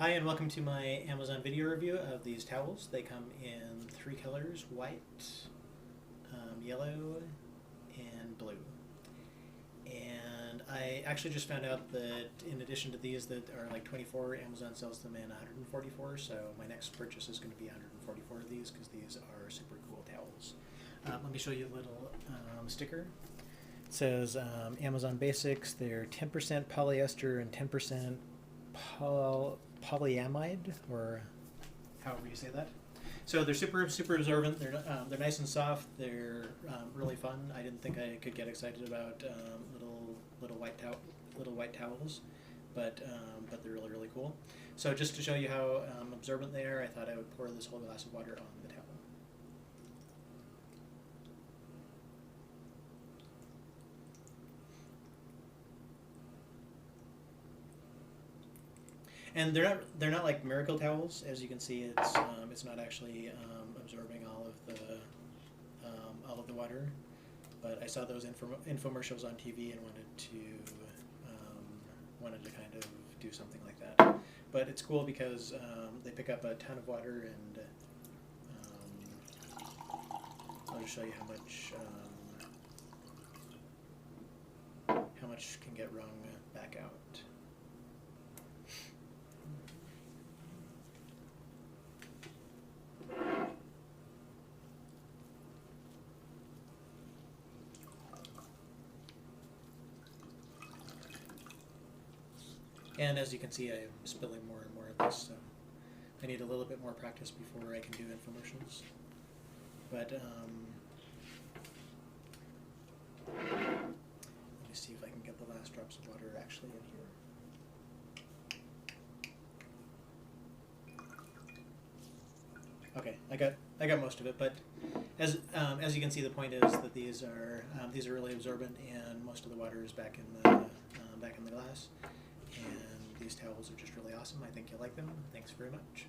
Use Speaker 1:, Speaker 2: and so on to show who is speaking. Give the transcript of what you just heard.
Speaker 1: Hi and welcome to my Amazon video review of these towels. They come in 3 colors, white, yellow, and blue. And I actually just found out that in addition to these that are like 24, Amazon sells them in 144, so my next purchase is going to be 144 of these because these are super cool towels. Let me show you a little sticker. It says Amazon Basics. They're 10% polyester and 10% polyamide, or however you say that. So they're super absorbent. They're nice and soft. They're really fun. I didn't think I could get excited about little white towels, but they're really cool. So just to show you how absorbent they are, I thought I would pour this whole glass of water on the towel. And they're not like miracle towels. As you can see, it's not actually absorbing all of the water. But I saw those infomercials on TV and wanted to kind of do something like that. But it's cool because they pick up a ton of water, and I'll just show you how much can get wrung back out. And as you can see, I'm spilling more and more of this, so I need a little bit more practice before I can do infomercials. But let me see if I can get the last drops of water actually in here. Okay, I got most of it, but as you can see, the point is that these are really absorbent, and most of the water is back in the glass. And these towels are just really awesome. I think you'll like them. Thanks very much.